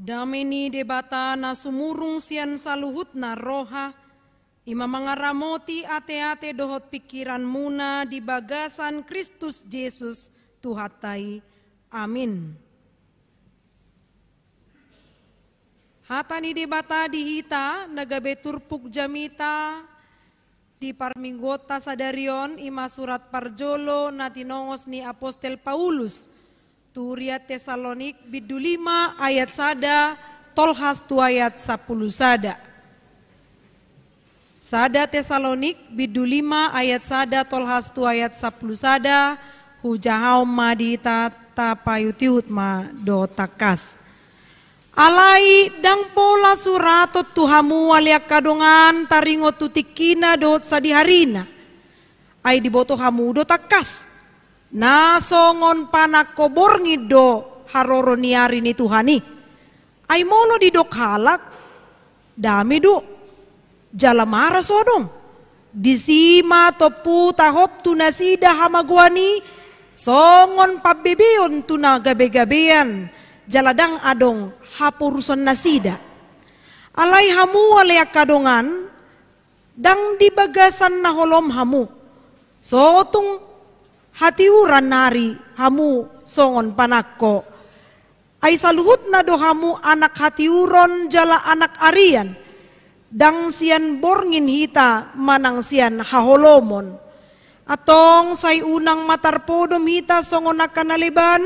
Dameni debata na sumurung sian saluhut na roha, ima mangaramoti ate-ate dohot pikiran muna di bagasan Kristus Yesus Tuhatai. Amin. Hatani debata dihita nagabe turpuk jamita di parminggota sadarion ima surat parjolo na tinongos ni Apostel Paulus. Turia Tesalonik bidu 5 ayat sada tolhas tu ayat 10 sada. Sada Tesalonik bidu 5 ayat sada tolhas tu ayat 10 sada hujahau madita tapayutiut ma do takas. Alai dang pola suratot tuhamu waliak kadongan taringo tutikina dot sadiharina. Ai diboto hamu do takas. Nasongon panak koborngi do haroro niari ni Tuhani. Ai mono di dok halak dami do jalamara sodong. Disima topu tahop tunasida hamaguani songon pabebeon tuna gabe-gabean jaladang adong hapuruson nasida. Alai hamu waleak kadongan dang di bagasan na holom hamu. Sotung hatiuran nari hamu songon panakko. Ay saluhut na do hamu anak hatiuron jala anak arian. Dang sian borngin hita manang sian haholomon. Atong say unang matarpodom hita songon nakanaliban.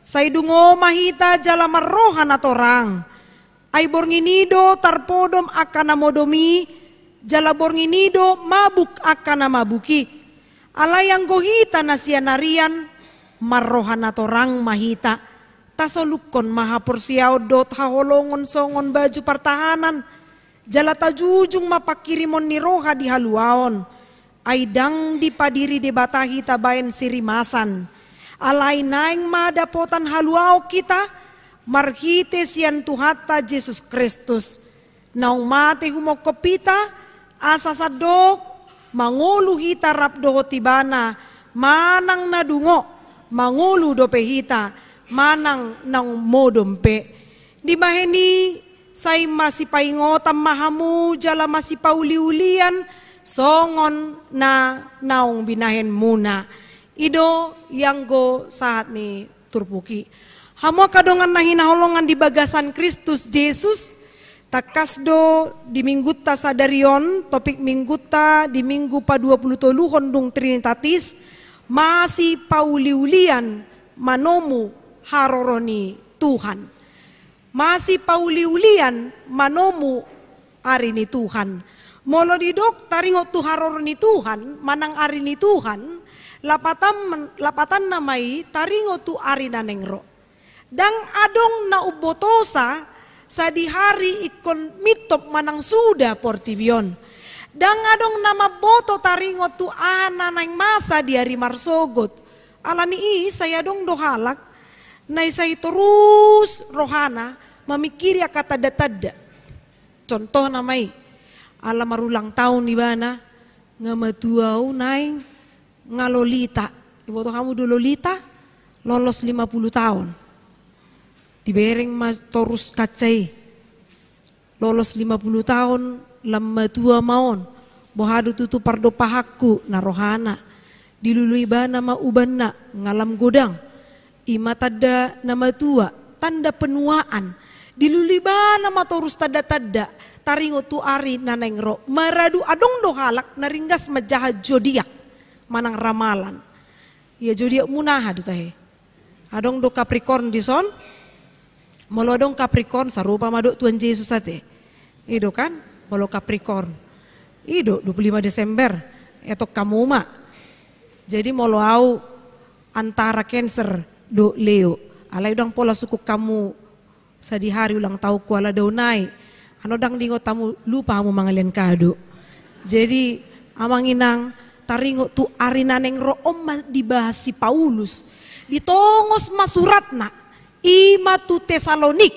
Say dungo mahita jala marrohan atorang. Ay bornginido tarpodom akana modomi. Jala bornginido mabuk akana mabuki. Alayang gohita na siya narian, marrohan atorang mahita. Tasolukon mahapursiyaw dot haholongon songon baju pertahanan. Jala tajujung mapakirimon ni roha di haluaon. Aidang dipadiri debatahi tabayan sirimasan. Alay naing madapotan haluaw kita, marhite siyan tuhata Jesus Kristus. Naung mate humokopita, asasadok, mangulu hita rapdo tibana, manang nadungo, mangulu dope hita, manang nang modompe. Di maheni say masipaingotam mahamu jala masipauliulian, songon na naong binahen muna. Ido yang go saat ni turpuki. Hamu kadongan na hinaholongan di bagasan Kristus Yesus. Takasdo di mingguta sadarion, topik mingguta di minggu pa 20 hondung Trinitatis, masih pauliulian manomu haroroni Tuhan. Masih pauliulian manomu arini Tuhan. Molo didok taringo tu haroroni Tuhan, manang arini Tuhan, lapatan namai taringo tu arina nengro. Dang adong na ubotosa, sa di hari ikon mitop manang suda portibion. Dang adong nama boto taringo tu ana nang masa di hari marsogot. Alani saya dong dohalak. Nay say terus rohana memikiri kata tada. Contoh namai. Ala marulang tahun di mana ngamatuau naing ngalolita. Iboto kamu do lolita lolos 50 tahun. Dibereng mas torus kacai lolos 50 tahun lama tua maon bohadu tutu pardo pahakku narohana dilului bana ma ubanna ngalam godang ima tada nama tua tanda penuaan dilului bana ma torus tada taringo tu ari nanengro maradu adong do halak naringgas majahat jodiak manang ramalan ya jodiak munaha dutahe adong do Capricorn dison. Molodong Capricorn sarupa madok Tuhan Yesus ate. Ido kan, molo Capricorn. Ido 25 Desember, etok kamuma. Jadi molo au antara Cancer do Leo. Alay dang pola suku kamu sadi hari ulang tahun kuala daunai. Ano dang dingo tamu lupa mo mangalian kado. Jadi amanginang taringo tu arinaneng room dibahas si Paulus. Ditongos masuratna. Ima tu Tesalonik.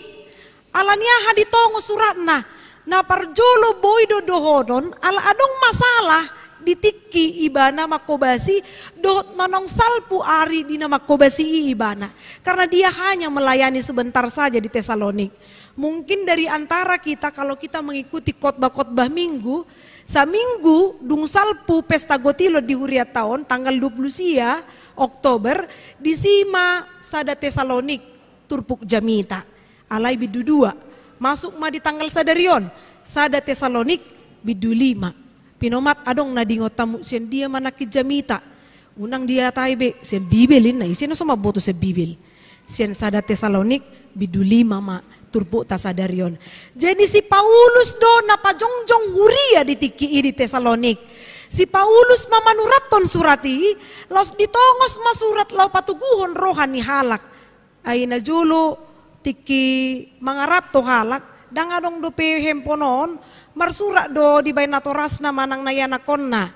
Alanya haditongo suratna. Na parjolo boy do dohodon ala adong masalah ditiki ibana makobasi dohot nonong salpu ari dina makobasi ibana. Karena dia hanya melayani sebentar saja di Tesalonik. Mungkin dari antara kita kalau kita mengikuti khotbah-khotbah minggu, saminggu dung salpu pesta gotilo di huria tahun tanggal 20 Oktober di sima sada Tesalonik turpuk jamita. Alai bidu 2 masuk ma di tanggal sadarion sada Tesalonik bidu 5. Pinomat adong nadingo tamu sien dia manaki jamita. Unang dia taibe sien bibelin na isina sama boto se bibil. Sien sada Tesalonik bidu 5 ma turpuk tasadarion. Jadi si Paulus do napajongjong huria di tiki di Tesalonik. Si Paulus mamanuraton surati, laus ditongos masurat lau patuguhon rohani halak. Aina julu tiki mangarato halak, dangadong do pe hemponon, marsurat do di bayi natoras na manang nayana konna.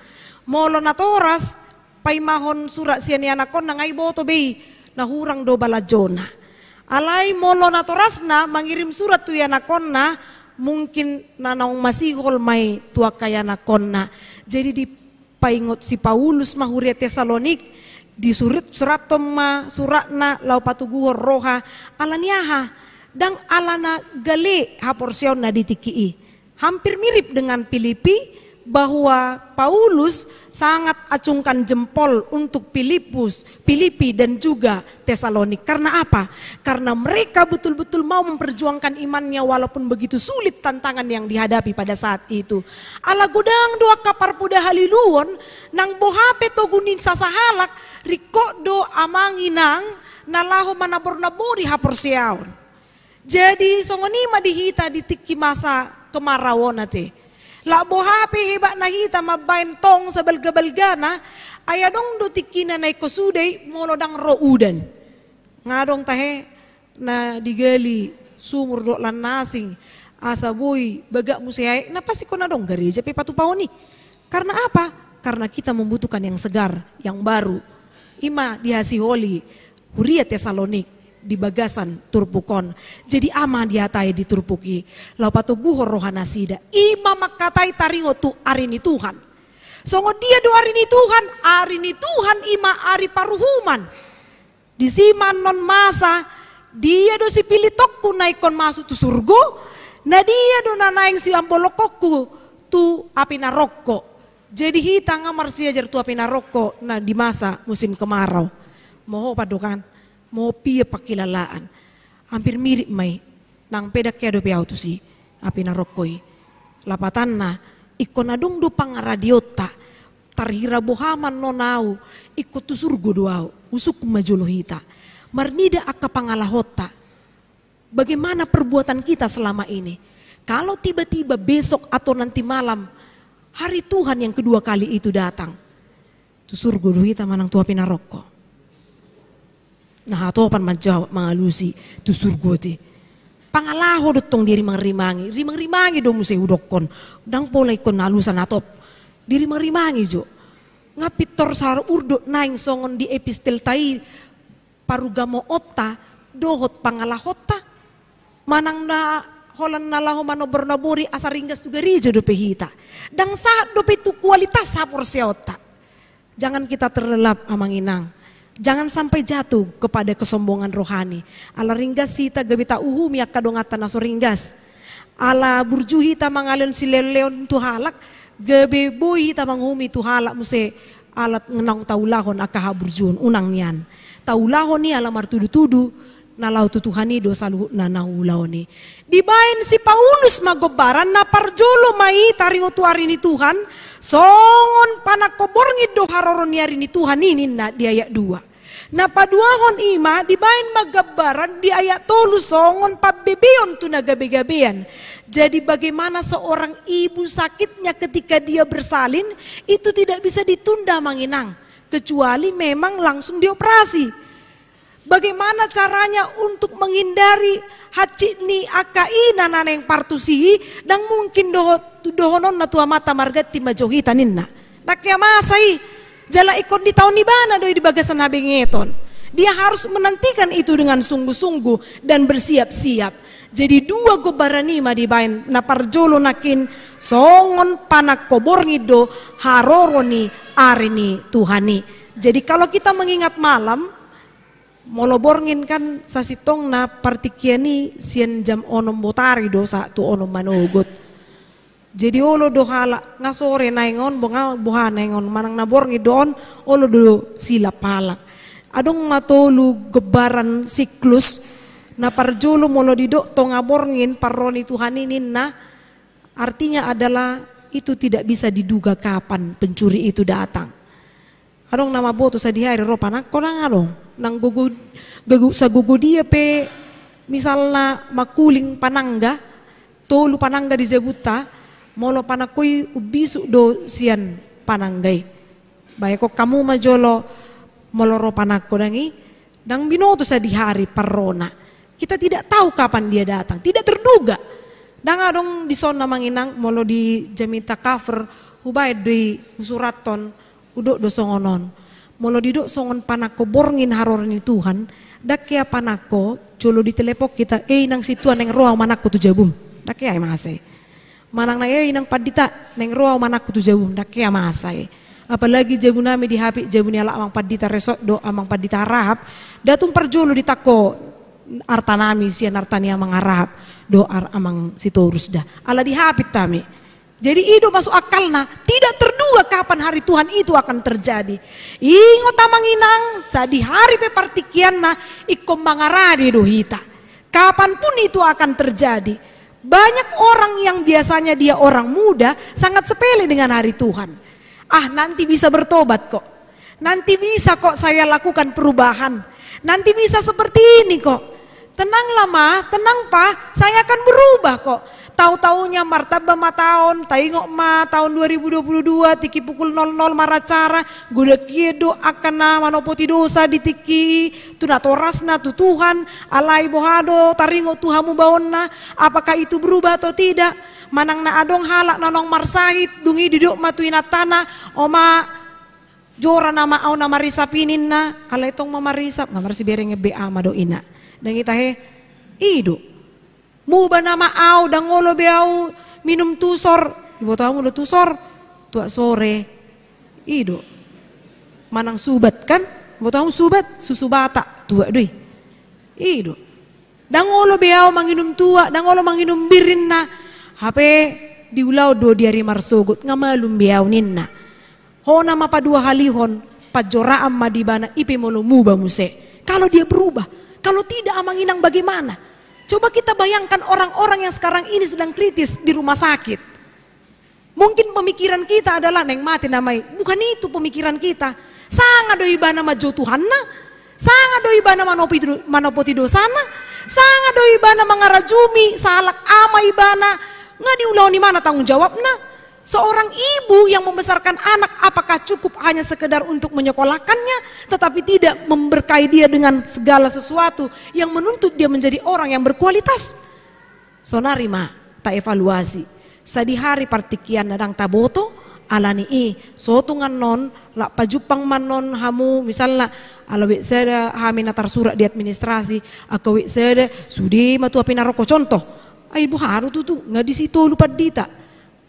Molo natoras, paimahon surat sian yana konna ngai boto bei, nahurang do balajona. Alai molo natoras na mangirim surat tu yana konna, mungkin nanong masihol may tua kaya na konna. Jadi di paingot si Paulus mahuria Tesalonik di surat ma suratna lau patuguhor roha alaniaha dang alana gale haporsion na ditikii. Hampir mirip dengan Filipi bahwa Paulus sangat acungkan jempol untuk Filipi dan juga Tesalonik. Karena apa? Karena mereka betul-betul mau memperjuangkan imannya walaupun begitu sulit tantangan yang dihadapi pada saat itu. Ala gudang doa kapar puda haliluon nang bohape togunin sasahalak riko do amanginang nalaho manabor-nabori haporsiaon. Jadi songonima dihita di tiki masa kemarawon ate. La bohape hebat nahita mabain tong sa balga-balgana ayadong do tikina na ikosuday molodang roudan. Ngadong tahe na digali sumur do lan nasing asa boy baga musihai na pasti ko na dong gereja pe patupao ni. Karena apa? Karena kita membutuhkan yang segar, yang baru. Ima dihasiholi huria Tesalonik di bagasan turpukon. Jadi ama diatai di turpuki. Laupatu guhor rohana sida. Ima makatai taringo tu arini Tuhan. Songo dia do arini Tuhan ima ari paruhuman. Di siman non masa dia do si pilitokku naikon masuk tu surgo. Na dia do nanaing si ambolokokku tu api naroko. Jadi hita ngamar siajar tu api naroko na di masa musim kemarau. Moho padukan. Mau pia pakilalaan. Hampir mirip mai. Nang pedak kaya do piau tu si. Api narokoi. Lapatan na. Ikon adong do pangaradiota. Tarhira bohaman nonau. Ikut tu surgo doau. Usuk majulohita. Marnida akka pangalahota. Bagaimana perbuatan kita selama ini. Kalau tiba-tiba besok atau nanti malam. Hari Tuhan yang kedua kali itu datang. Tu surgo dohita manang tu api naroko. Nah atopan menjawab mengalusi tu surgo ti. Pangalaho dotong diri mangrimangi. Rimang-rimangi do muse udokon. Dang polay kon nalusan atop. Diri mangrimangi jo. Ngapitor sar urdo naing songon di epistel tai parugamo otta dohot pangalahota. Manang na holan nalaho manobor-nabori asaringgas tu gereja do pehita. Dang saat do tu kualitas sapor seota. Jangan kita terlelap amanginang. Jangan sampai jatuh kepada kesombongan rohani. Ala ringgas sita gabita uhumi akadongatan naso ringgas. Ala burjuhi ta mangalon si leon tu halak. Gabe boy ta manghumi tu halak muse alat ngenang taulahon akaha burjuhon unang niyan. Taulahon ni ala martudu-tudu nalau tutuhani do saluh na naulaw ni. Dibain si Paulus magobaran na parjolo mai taringo tu arini Tuhan. Songon panakoborngid do haroron ni arini Tuhan ini na di ayat 2. Na paduahon ima dibain magabaran di ayat 3 songon pabebeon tu nagabe-gabean. Jadi bagaimana seorang ibu sakitnya ketika dia bersalin itu tidak bisa ditunda manginang. Kecuali memang langsung dioperasi. Bagaimana caranya untuk menghindari hacini akai nananeng partusi dan mungkin dohonon na tua mata margati majohita ninna. Nakya masai jala ikon di tahun di bana doi di bagasan habingeton. Dia harus menantikan itu dengan sungguh-sungguh dan bersiap-siap. Jadi dua gobarani ma dibain na parjolo nakin songon panak koborngido haroroni arini Tuhani. Jadi kalau kita mengingat malam moloborngin kan sasitong na partikiani sian jam onom botari dosa tu onom manogot. Jadi olo do hala nga sore naingon buha naingon manang naborngi doon olo do sila palak. Adong matolu gebaran siklus na parjolo molo dido tong aborngin paroni Tuhaninin na artinya adalah itu tidak bisa diduga kapan pencuri itu datang. Adong nama boto sa dihari ro panak ko nang adong nang sa gugu dia pe misalna makuling panangga tolu panangga di Zebuta molo panakoi ubisu do sian pananggay bae ko kamu majolo molo ro panak ko nangi nang binoto sa dihari parrona kita tidak tahu kapan dia datang tidak terduga dang adong di sonna manginang molo di jamita cover hubay di suraton udok do songonon molo didok songon panako borngin harorin Tuhan dakya panako jolo di telepok kita nang situan neng roa manako tu jabum dakya masay manang na nang padita neng roa manako tu jabum dakya masay apalagi jabun nami di hapi jabun ala amang padita resort do amang padita rahap datung parjolo di tako artanami sian artani amang arahap do amang sitorus dah ala di hapit tami. Jadi itu masuk akal nah tidak terduga kapan hari Tuhan itu akan terjadi. Ingot tamanginang sa di hari pepartikian nah ikom mangaradi dohita. Kapanpun itu akan terjadi. Banyak orang yang biasanya dia orang muda sangat sepele dengan hari Tuhan. Ah nanti bisa bertobat kok. Nanti bisa kok saya lakukan perubahan. Nanti bisa seperti ini kok. Tenanglah ma, tenang pa, saya akan berubah kok. Tahu-taunya martabah ma tahun, taingok ma tahun 2022 tiki pukul 00 maracara, guda kiedo akan na manopoti dosa ditiki, tunatorasna tu Tuhan, alai bohado, taringo Tuhamu baonna, apakah itu berubah atau tidak? Manang na adong halak nanong marsahit, dungi didok matuina tanah, oma jora nama au nama risapinin na, ala itong mamarisap, ngamarsi berenge bea madoina, dan kita he, ido. Muba nama au dangolo beau minum tusor ibu tahu lo tusor tua sore ido manang subat kan ibu tahu subat susu bata tua doi ido dangolo beau manginum tua dangolo manginum birin na hape diulau do diari marsogut ngamalum beau ninna hona mapa dua halihon pajora amma dibana ipe molo muba muse kalau dia berubah kalau tidak amanginang bagaimana. Coba kita bayangkan orang-orang yang sekarang ini sedang kritis di rumah sakit. Mungkin pemikiran kita adalah neng mati namai. Bukan itu pemikiran kita. Sangat doi bana majo Tuhanna. Sangat doi bana manopoti dosana. Sangat doi bana mangarajumi. Salak ama ibana. Nggak diulau ni mana tanggung jawabna. Seorang ibu yang membesarkan anak apakah cukup hanya sekedar untuk menyekolahkannya tetapi tidak memberkahi dia dengan segala sesuatu yang menuntut dia menjadi orang yang berkualitas. Sonarima tak evaluasi. Sadi hari partikian nadang taboto alani sotungan non la pajupang manon hamu misalnya alawi seda hamin atar surat di administrasi akawi seda sudi matu apinaroko contoh ay buharu tutu nggak di situ lupa dita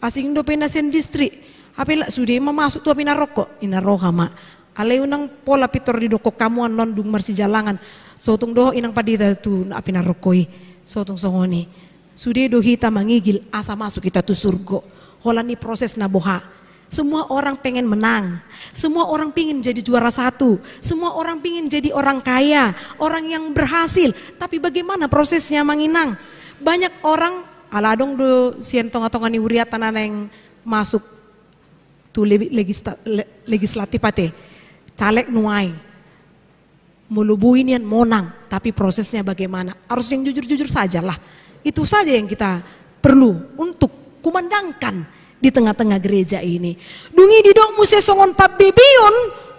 asing do penasian distrik apela sudah masuk tu apina rokok ina roha ma alai unang pola pitor di doko kamu non dung marsi jalangan sotung doh inang padita tu na apina rokoi sotung songoni sudah do hita mangigil asa masuk kita tu surgo holani proses na boha semua orang pengen menang semua orang pengen jadi juara satu semua orang pengen jadi orang kaya orang yang berhasil tapi bagaimana prosesnya manginang banyak orang aladong do sian tonga-tonga ni uriat tanah yang masuk tu legislatif ate caleg nuai mulubuin yan monang tapi prosesnya bagaimana harus yang jujur-jujur sajalah itu saja yang kita perlu untuk kumandangkan di tengah-tengah gereja ini dungi didok muse songon pabebion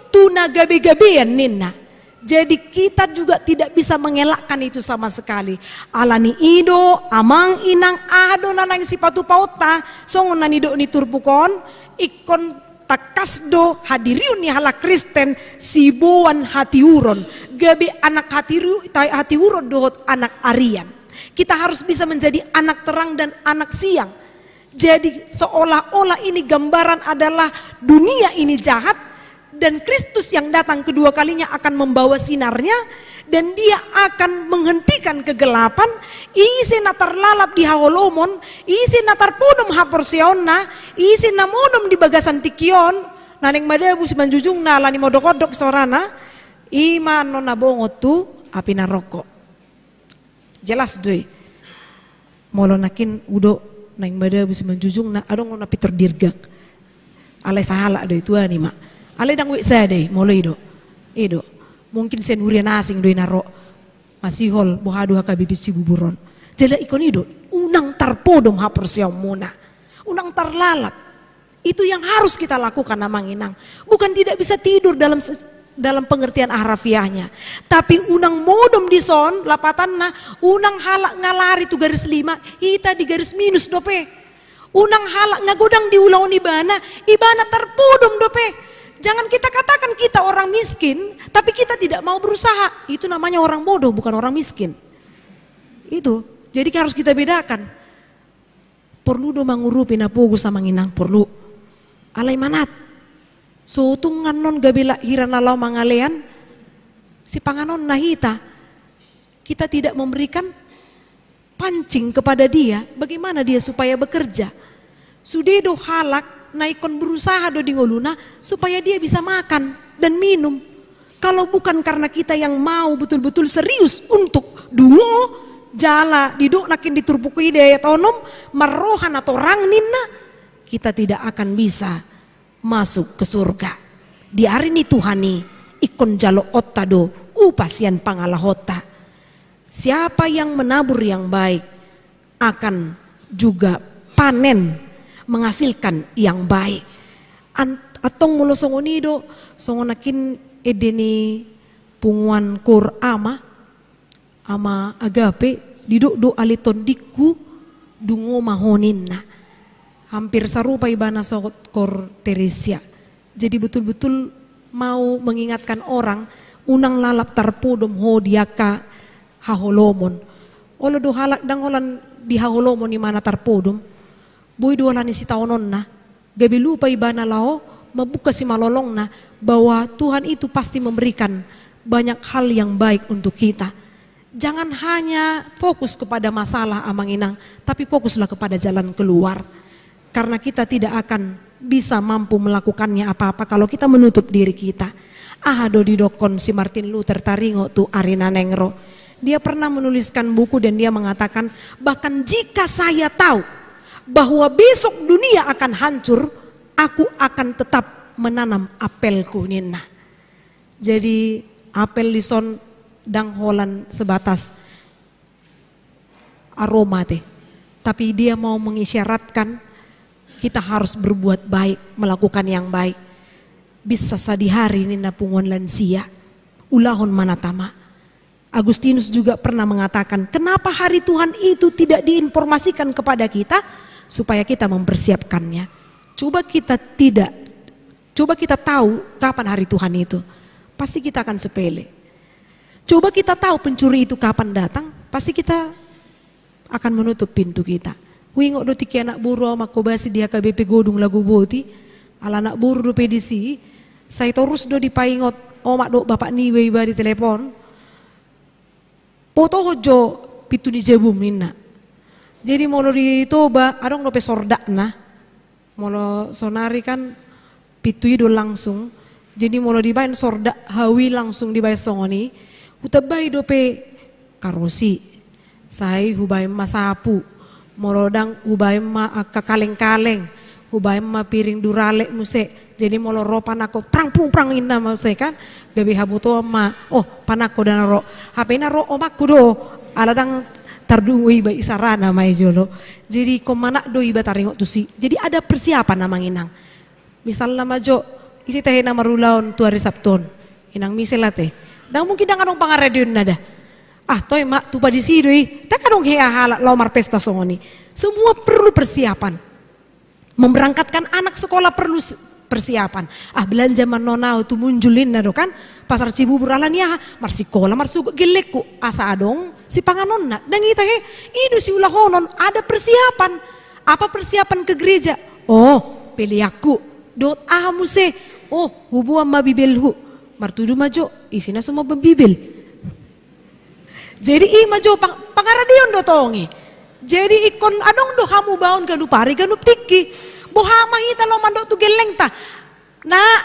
tu nagabe-gabean ninna. Jadi kita juga tidak bisa mengelakkan itu sama sekali. Alani ido, amang inang ado nanang sipatu pauta, songon nanido ni turpukon, ikon takasdo hadiriun ni hala Kristen sibuan hatiuron, gabi anak hatiuron dohot anak Arian. Kita harus bisa menjadi anak terang dan anak siang. Jadi seolah-olah ini gambaran adalah dunia ini jahat dan Kristus yang datang kedua kalinya akan membawa sinarnya dan dia akan menghentikan kegelapan. Isi na terlalap di haolomon, isi na terpudum haporsionna, isi na modom di bagasan tikion, naneng madabu si manjujung na lani modokodok sorana, ima no nabongot tu api na rokok. Jelas doi. Molo nakin udo naing bada bisa menjujung na adong na pitor dirgak. Alay sahala doi tua ni mak. Alay dang wik saya deh molo ido. Ido. Mungkin sen hurian asing doi naro masihol bohadu hakabibis si buburon. Jela ikon ido unang tarpodom hapersiaw muna. Unang tarlalap. Itu yang harus kita lakukan namang inang. Bukan tidak bisa tidur dalam pengertian harafiahnya, tapi unang modom di son lapatan na unang halak ngalari tu garis 5 ita di garis minus dope, unang halak ngagodang di ulau ibana terpudum dope. Jangan kita katakan kita orang miskin tapi kita tidak mau berusaha, itu namanya orang bodoh bukan orang miskin. Itu jadi harus kita bedakan. Perlu do mangurupi na pogo sama nginang perlu alay manat. So tungan non gabila hirana lau mangalean si panganon nahita kita tidak memberikan pancing kepada dia bagaimana dia supaya bekerja. Sudedo halak naikon berusaha do dingoluna supaya dia bisa makan dan minum. Kalau bukan karena kita yang mau betul-betul serius untuk dungo jala diduk nakin diturpukui daya tonom marohan atau rangnina, kita tidak akan bisa masuk ke surga. Di hari ini Tuhani ikon jalo otado upasian pangalahota. Siapa yang menabur yang baik akan juga panen menghasilkan yang baik. Atong mulo songonido songonakin edeni punguan kur ama agape diduk do aliton diku dungo mahoninna. Hampir sarupa ibana sokot kor Teresia. Jadi betul-betul mau mengingatkan orang unang lalap tarpodom ho diaka haholomon. Olo do halak dang holan di haholomon di mana tarpodom. Boy do holan si taonon na. Gabi lupa ibana lao mabuka si malolong na bahwa Tuhan itu pasti memberikan banyak hal yang baik untuk kita. Jangan hanya fokus kepada masalah amang inang, tapi fokuslah kepada jalan keluar. Karena kita tidak akan bisa mampu melakukannya apa-apa kalau kita menutup diri kita. Ahado didokon si Martin Luther Taringo tu Arina Nengro. Dia pernah menuliskan buku dan dia mengatakan, bahkan jika saya tahu bahwa besok dunia akan hancur, aku akan tetap menanam apelku nina. Jadi apel lison dang holan sebatas aroma teh. Tapi dia mau mengisyaratkan kita harus berbuat baik, melakukan yang baik. Bisa sadi hari ini napungon lansia, ulahon manatama. Agustinus juga pernah mengatakan, kenapa hari Tuhan itu tidak diinformasikan kepada kita supaya kita mempersiapkannya. Coba kita tahu kapan hari Tuhan itu, pasti kita akan sepele. Coba kita tahu pencuri itu kapan datang, pasti kita akan menutup pintu kita. Wingok do tiki anak buru makobasi dia KBP godung lagu boti ala anak buru do pedisi saya terus do dipaingot omak do bapak ni iba di telepon poto hojo pitu di jebum nina. Jadi molo di toba adong do pesordak na molo sonari kan pitu do langsung. Jadi molo dibain sordak hawi langsung dibain songoni utabai do pe karosi saya hubai masapu molodang ubay ma kakaleng-kaleng, ubay ma piring durale muse. Jadi molo ro panako prang inna muse kan. Gabi habuto ma oh panako dan ro. HP na ro omakku do aladang tardungui ba isarana mai jolo. Jadi komana do iba taringo tusi. Jadi ada persiapan namang inang. Misal nama jo isi teh na marulaon tu hari Sabton. Inang miselate. Dan mungkin dang anong pangaredion nada. Ah toy mak tupa di sidoi, tak kadang hea halak lomar pesta songoni. Semua perlu persiapan. Memberangkatkan anak sekolah perlu persiapan. Belanja manonau tu munculin na do kan. Pasar Cibubur alania marsikola marsugo gelekku asa adong si panganon na. Dan kita idu si ulahonon ada persiapan. Apa persiapan ke gereja? Oh, pilih aku. Dot muse. Oh, hubuan mabibelhu. Martudu majo isina semua bembibil. Jadi majo pangaradion do tongi. Jadi ikon adong do hamu baon ganu pari ganu tiki. Bohama hita lo mandok tu geleng ta. Nah,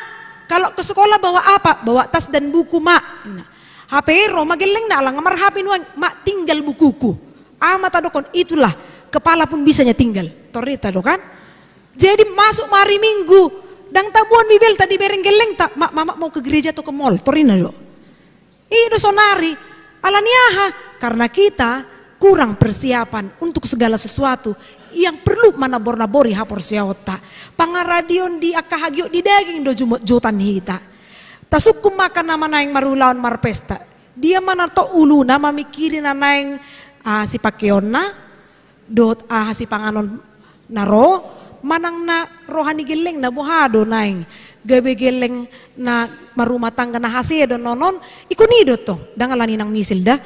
kalau ke sekolah bawa apa? Bawa tas dan buku mak. Nah, HP ro mageleng na lang ngamar HP nuang mak tinggal bukuku. Mata dokon itulah kepala pun bisanya tinggal. Torita do kan. Jadi masuk mari minggu dang tabuan bibel tadi bereng geleng tak mama mau ke gereja atau ke mall torina do. Ido sonari alaniaha karena kita kurang persiapan untuk segala sesuatu yang perlu manabor-nabori hapor siota. Pangaradion di akahagyo di daging do jutan hita. Tasukum makan nama naing marulawan marpesta. Dia mana to ulu nama mikirin na naing si pakeona dot si panganon naro manang na rohani geleng na buhado naing gabe geleng na marumah tangga na hasil don nonon ikunido to dangalani nang misil dah.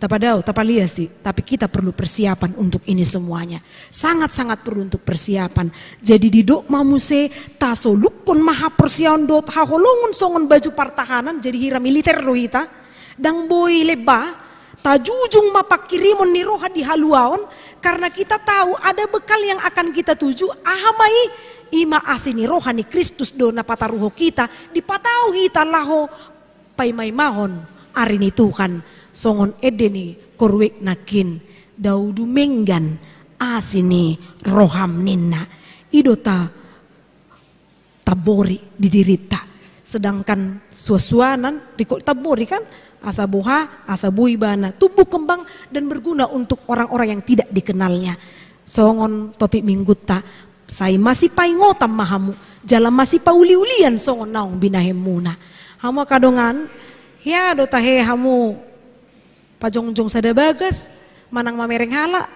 Tapadau, tapalia sih, tapi kita perlu persiapan untuk ini semuanya. Sangat-sangat perlu untuk persiapan. Jadi di dok mamuse tasolukon maha persiapan dot haholongon songon baju pertahanan jadi hira militer rohita. Dang boy leba tajujung mapakirimon ni roha di haluaon karena kita tahu ada bekal yang akan kita tuju ahamai ima asini rohani Kristus do na pataruho kita dipatau kita laho paimai mahon arini Tuhan. Songon edeni korwek nakin daudu menggan asini roham ninna idota tabori didirita sedangkan suasuanan riko tabori kan asa buha asa buibana tumbuh kembang dan berguna untuk orang-orang yang tidak dikenalnya. Songon topik mingguta saya masih paingotam mahamu jalan masih pauli-ulian songon naung binahemuna hamu kadongan ya dota he hamu pajongjong sada bagas manang mamereng hala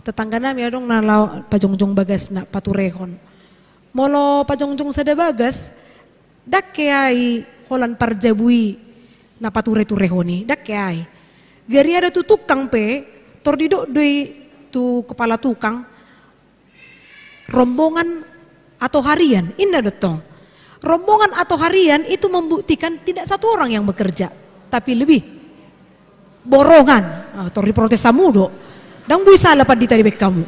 tetangga nami adong nalau pajongjong bagas na paturehon molo pajongjong sada bagas dak ai holan parjabui na pature turehoni dak ai gari ada tu tukang pe tordido doi tu kepala tukang rombongan atau harian indah dotong rombongan atau harian itu membuktikan tidak satu orang yang bekerja tapi lebih borongan atau protes samudo dang bui salah pad dita dibek kamu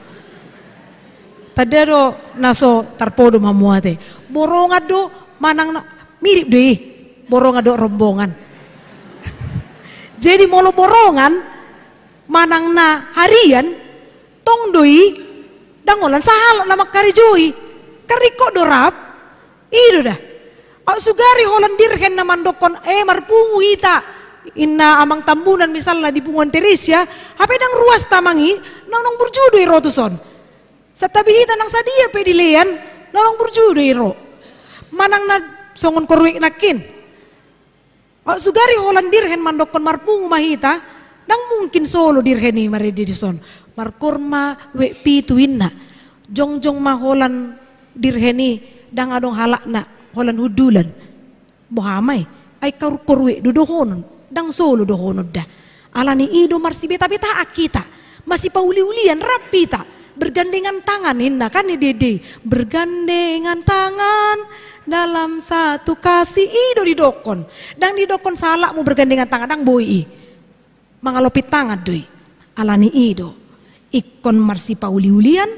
tadado naso tarpodo mamuate borongan do manang mirip deh borongan do rombongan jadi molo borongan manang na harian tong doi dangolan sahal nama karijui kariko dorap ido dah sugari holan dirhen na mandokon marpungu hita inna amang tambunan misalnya di Punguan Teresia hape dang ruas tamangi nonong burjudo iro tuson satabi hita nang sadia pedilean nonong burjudo iro manang na songon korwek nakin sugari holan dirhen mandokon marpungu mahita dang mungkin solo dirheni maredi dison markurma we pituinna jongjong maholan dirheni dang adong halakna holan hudulan bohamai ay korwek dudohonon dang solo dohonod dah alani ido marsibe tapi tak kita masih pauli-ulian rapita bergandengan tangan inna kan ni dede bergandengan tangan dalam satu kasih ido didokon dang didokon salah mau bergandengan tangan dang boi mangalopit tangan doi alani ido ikon marsi pauli-ulian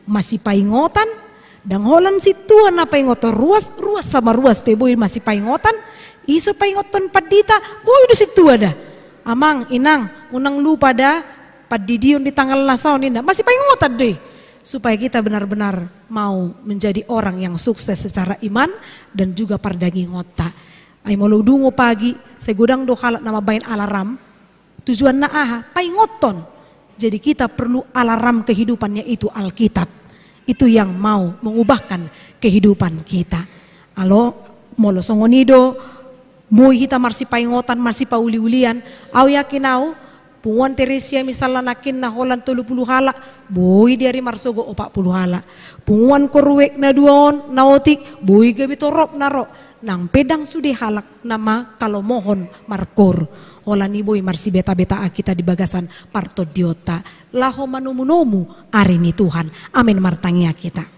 masih paingotan dang holan situan apa ingotor ruas sama ruas pe boi masih paingotan iso paingoton padita boy do situ ada amang inang unang lupa dah padidion di tanggal lasaon indah masih paingotan deh supaya kita benar-benar mau menjadi orang yang sukses secara iman dan juga pardagi ngota ay molo dungo pagi saya godang do halat nama bain alarm tujuan na paingoton jadi kita perlu alarm kehidupannya itu Alkitab itu yang mau mengubahkan kehidupan kita alo molo songonido Mui kita marsi paingotan marsi pauli-ulian au yakin au Punguan Teresia misalnya nakin na holan 30 hala, boy dari marsogo 40 hala. Punguan korwek na duon naotik, boy gabi torop naro. Nang pedang sudah halak nama kalau mohon markor. Holan iboy marsi beta-beta kita di bagasan parto diota. Laho manumunomu ari ni Tuhan. Amin martangia kita.